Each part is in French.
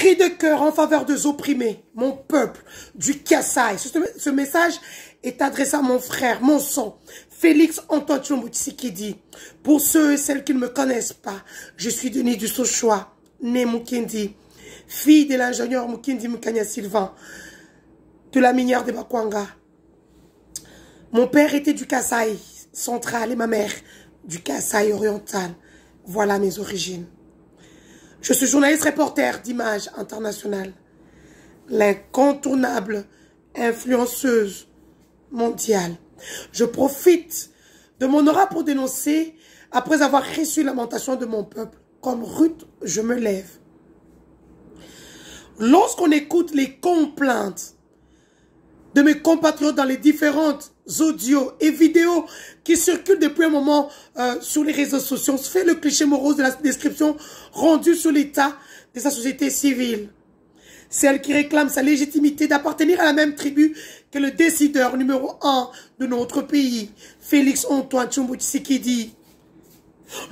Cri de cœur en faveur des opprimés, mon peuple, du Kasaï. Ce message est adressé à mon frère, mon sang, Félix Antoine Tshilombo Tshisekedi. Pour ceux et celles qui ne me connaissent pas, je suis Denis du Sochoa, né Mukendi, fille de l'ingénieur Mukendi Mukanya Sylvain, de la minière de Bakwanga. Mon père était du Kasaï central et ma mère du Kasaï oriental. Voilà mes origines. Je suis journaliste reporter d'Images Internationales, l'incontournable influenceuse mondiale. Je profite de mon aura pour dénoncer, après avoir reçu la lamentation de mon peuple, comme Ruth, je me lève. Lorsqu'on écoute les complaintes de mes compatriotes dans les différentes audios et vidéos qui circulent depuis un moment sur les réseaux sociaux, on se fait le cliché morose de la description rendue sur l'état de sa société civile. Celle qui réclame sa légitimité d'appartenir à la même tribu que le décideur numéro 1 de notre pays, Félix Antoine Tshilombo Tshisekedi.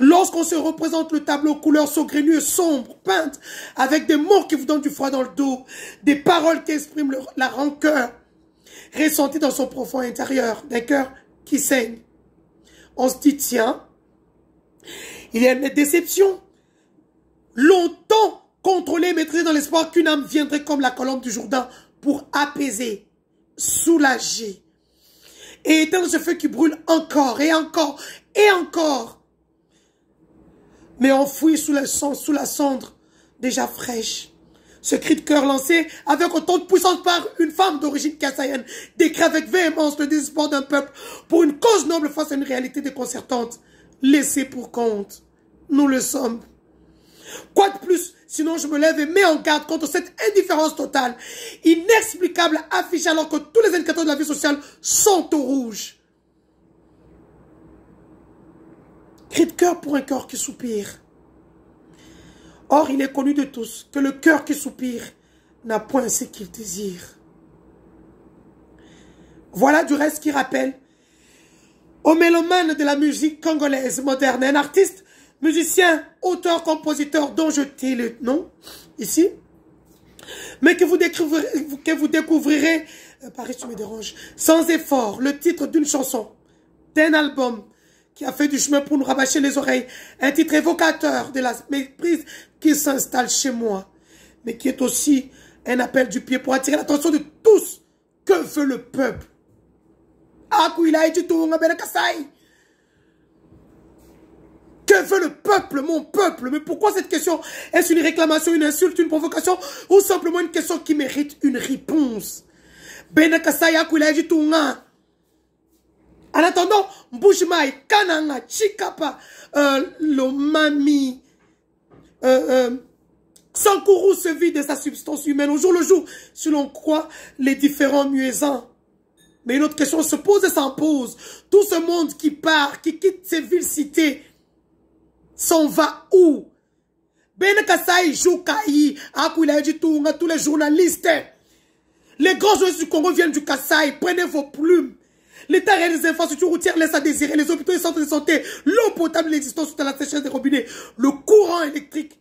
Lorsqu'on se représente le tableau couleur saugrenue et sombre, peinte avec des mots qui vous donnent du froid dans le dos, des paroles qui expriment la rancœur ressentie dans son profond intérieur, d'un cœur qui saigne. On se dit, tiens, il y a une déception. Longtemps contrôlée et maîtrisée dans l'espoir qu'une âme viendrait comme la colombe du Jourdain pour apaiser, soulager et éteindre ce feu qui brûle encore et encore et encore, mais enfoui sous le sang, sous la cendre déjà fraîche. Ce cri de cœur lancé avec autant de puissance par une femme d'origine kassaïenne décrit avec véhémence le désespoir d'un peuple pour une cause noble face à une réalité déconcertante. Laissée pour compte, nous le sommes. Quoi de plus, sinon je me lève et mets en garde contre cette indifférence totale, inexplicable, affichée alors que tous les indicateurs de la vie sociale sont au rouge. Cri de cœur pour un cœur qui soupire. Or, il est connu de tous que le cœur qui soupire n'a point ce qu'il désire. Voilà du reste qui rappelle au mélomane de la musique congolaise moderne, un artiste, musicien, auteur, compositeur dont je tais le nom ici, mais que vous découvrirez, Paris tu me déranges, sans effort, le titre d'une chanson, d'un album qui a fait du chemin pour nous rabâcher les oreilles, un titre évocateur de la méprise qui s'installe chez moi, mais qui est aussi un appel du pied pour attirer l'attention de tous. Que veut le peuple? Que veut le peuple, mon peuple? Mais pourquoi cette question? Est-ce une réclamation, une insulte, une provocation ou simplement une question qui mérite une réponse? En attendant, Mbujimai, Kananga, Chikapa, Lomami, Sankourou se vide de sa substance humaine au jour le jour, selon quoi les différents muezzins. Mais une autre question se pose et s'impose. Tout ce monde qui part, qui quitte ces villes-cités, s'en va où? Benakasai, Joukaï, Akouilaïdi Tounga, tous les journalistes. Les grands journalistes du Congo viennent du Kasaï, prenez vos plumes. L'État réalise des infrastructures routières laisse à désirer. Les hôpitaux et centres de santé, l'eau potable l'existence sous la sécheresse des robinets, le courant électrique,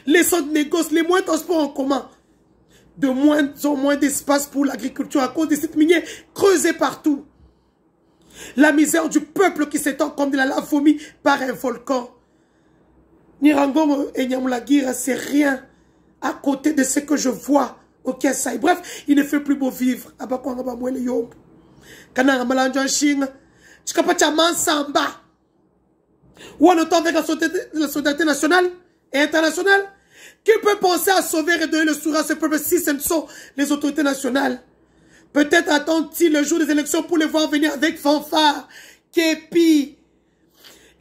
les centres de négoce, les moyens de transport en commun. De moins en moins d'espace pour l'agriculture à cause des sites miniers creusés partout. La misère du peuple qui s'étend comme de la lave vomie par un volcan. Nirangongo et Nyamulagira, c'est rien à côté de ce que je vois au Kasaï. Bref, il ne fait plus beau vivre. Kananga Malanjo Chine, Chikapachaman Samba. Ou en autant avec la solidarité nationale et internationale, qui peut penser à sauver et donner le sourire à ce peuple si ce ne sont les autorités nationales? Peut-être attendent-ils le jour des élections pour les voir venir avec fanfare, képi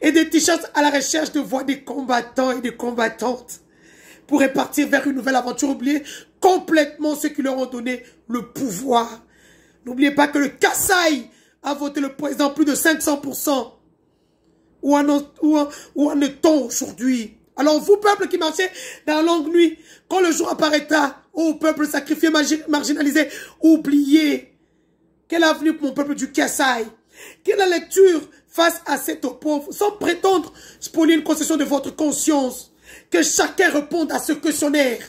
et des t-shirts à la recherche de voix des combattants et des combattantes pour repartir vers une nouvelle aventure, oublier complètement ceux qui leur ont donné le pouvoir. N'oubliez pas que le Kasaï a voté le président plus de 500%. Où en est-on aujourd'hui? Alors vous, peuple qui marchez dans la longue nuit, quand le jour apparaîtra, ô peuple sacrifié, marginalisé, oubliez. Quel avenir pour mon peuple du Kasaï? Quelle est la lecture face à cette pauvre, sans prétendre spolier une concession de votre conscience? Que chacun réponde à ce questionnaire.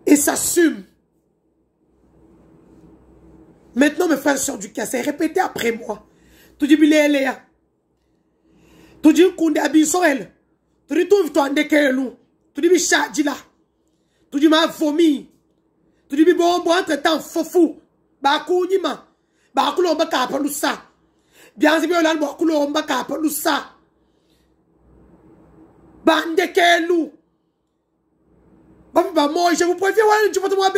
et s'assume. Maintenant, mes frères et sœurs du Kassai, répétez après moi. Tu dis, Léa. Tu dis, Koundé Abissoel. Tu dis, tu dis, Ndekelou. Tu dis, Chadila. Tu dis, ma vomi. Tu dis, bon, entre-temps, fofou. Bakou, Nima. Bakou, l'on baka, pas ça. Bien, c'est bien, bakou, l'on baka, pas ça. Bandekelou. Bah, moi, je vous préfère, ouais, je vais te voir,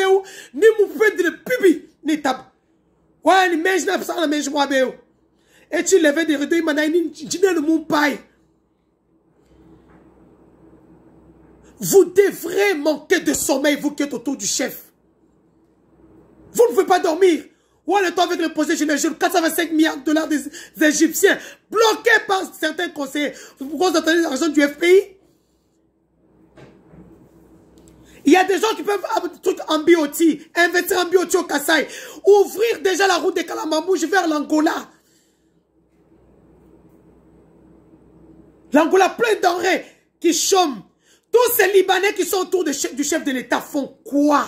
ni vous faites de pipi, ni tab. Ouais, ni mange, n'a pas la mange, moi, et tu levais des rideaux, il m'a dit, je n'ai le mon paille. Vous devrez manquer de sommeil, vous qui êtes autour du chef. Vous ne pouvez pas dormir. Ou le temps avec le projet général, 425 milliards de dollars des Égyptiens, bloqués par certains conseillers. Pourquoi vous entendez l'argent du FPI? Il y a des gens qui peuvent tout en bioti, investir en bioti au Kassai, ouvrir déjà la route de Kalamambouche vers l'Angola. L'Angola plein d'enrées qui chôment. Tous ces Libanais qui sont autour du chef de l'État font quoi?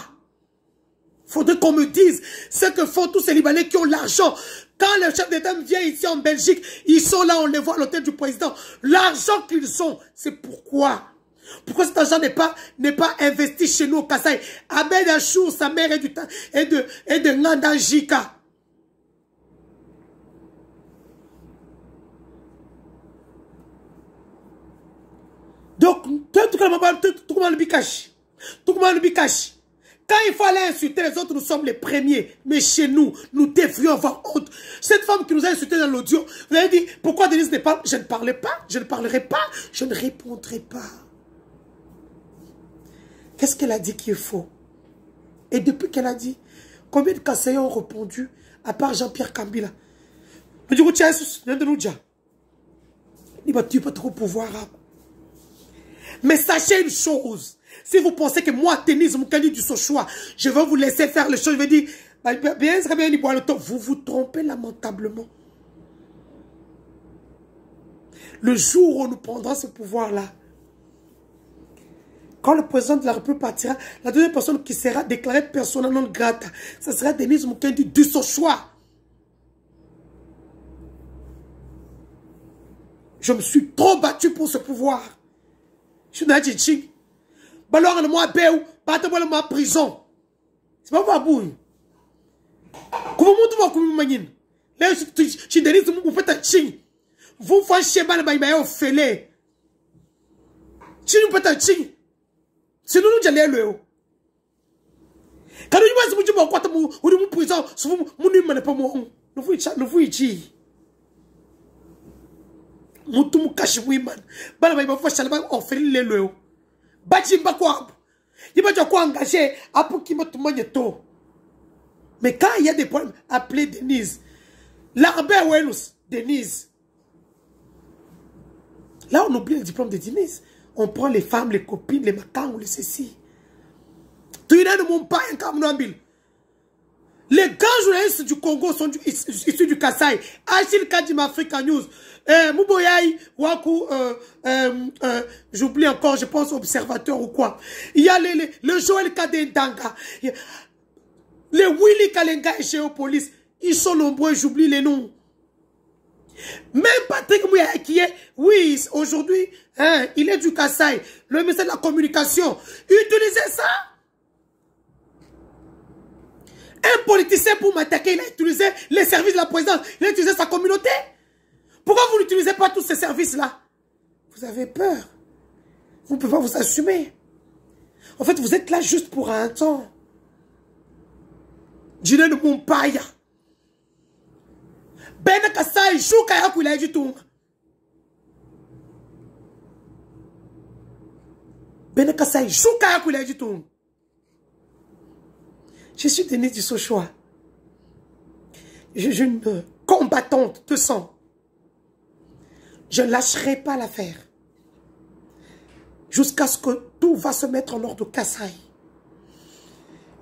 Faudrait qu'on me dise ce que font tous ces Libanais qui ont l'argent. Quand le chef d'État vient ici en Belgique, ils sont là, on les voit à l'hôtel du président. L'argent qu'ils ont, c'est pourquoi? Pourquoi cet argent n'est pas investi chez nous au Kassai? Abed Achour, sa mère est de Ngandajika. Donc, tout le monde le bikash. Quand il fallait insulter les autres, nous sommes les premiers. Mais chez nous, nous devrions avoir honte. Cette femme qui nous a insultés dans l'audio, vous avez dit, pourquoi Denise ne parle? Je ne parlais pas, je ne parlerai pas, je ne répondrai pas. Qu'est-ce qu'elle a dit qu'il faut? Et depuis qu'elle a dit, combien de conseillers ont répondu, à part Jean-Pierre Kambila? Tu n'as pas trop pouvoir. Mais sachez une chose, si vous pensez que moi, Denise Moukali du Sochoa, je vais vous laisser faire les choses, je vais dire, vous vous trompez lamentablement. Le jour où nous prendrons ce pouvoir-là, quand le président de la République partira, la deuxième personne qui sera déclarée persona non grata, ce sera Denise Moukali du Sochoa. Je me suis trop battu pour ce pouvoir. Je suis dans Tchitchi. Balor en moi béou, pas te voir moi prison. C'est pas ma bouille. Comment tu vas comme manin? Là, je Denise vous faites un ching. Vous faites chez Bana au fêlé. Tu nous faites un ching. Sinon, nous allons le haut. Quand nous disons que nous sommes prison, nous ne sommes pas morts. Nous vous ici. Moutou cache women. Bana ba fa shalaba offrir le lo. Bachi mbakwa. Il va dire quoi engager pour qui m'a tout magneto. Mais quand il y a des problèmes, appelez Denise. L'Arbert Wenus, Denise. Là, on oublie le diplôme de Denise. On prend les femmes, les copines, les macans ou les ceci. Tu n'as de mon pas un camouambil. Les grands journalistes du Congo sont issus du Kassai. Achille Kadim Africa News. Mouboyaï, Waku, j'oublie encore, je pense observateur ou quoi. Il y a le Joël Kadendanga. Les Willy Kalenga et Géopolis. Ils sont nombreux, j'oublie les noms. Même Patrick Mouya qui est, oui, aujourd'hui, hein, il est du Kassai. Le ministère de la Communication. Utilisez ça. Un politicien pour m'attaquer, il a utilisé les services de la présidence. Il a utilisé sa communauté. Pourquoi vous n'utilisez pas tous ces services-là? Vous avez peur. Vous ne pouvez pas vous assumer. En fait, vous êtes là juste pour un temps. Dîner de mon païa. Ben Kassai, Choukaya Koula du tout. Ben Kassai, Choukaya Koula du tout. Je suis Denise du Sochoa. Je suis une combattante de sang. Je ne lâcherai pas l'affaire. Jusqu'à ce que tout va se mettre en ordre au Kassai.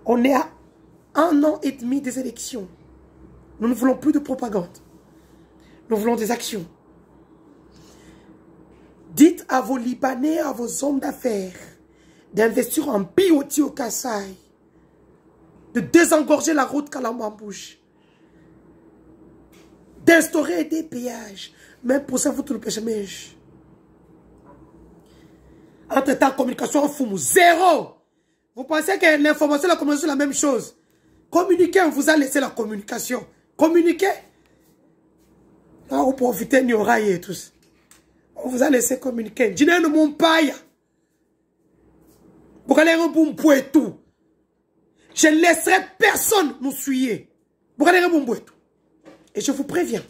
On est à 1 an et demi des élections. Nous ne voulons plus de propagande. Nous voulons des actions. Dites à vos Libanais, à vos hommes d'affaires, d'investir en BOT au Kassai. de désengorger la route Kalambambouche, d'instaurer des péages. Même pour ça, vous ne le péchez. Entre-temps, communication en foumou, zéro. Vous pensez que l'information et la communication c'est la même chose. Communiquer, on vous a laissé la communication. Communiquer. Là, vous profitez de l'oreille et tout. On vous a laissé communiquer. Dîner ne mon paille. Vous allez un bon et tout. Je ne laisserai personne nous suyer. Vous allez un bon et tout. Et je vous préviens.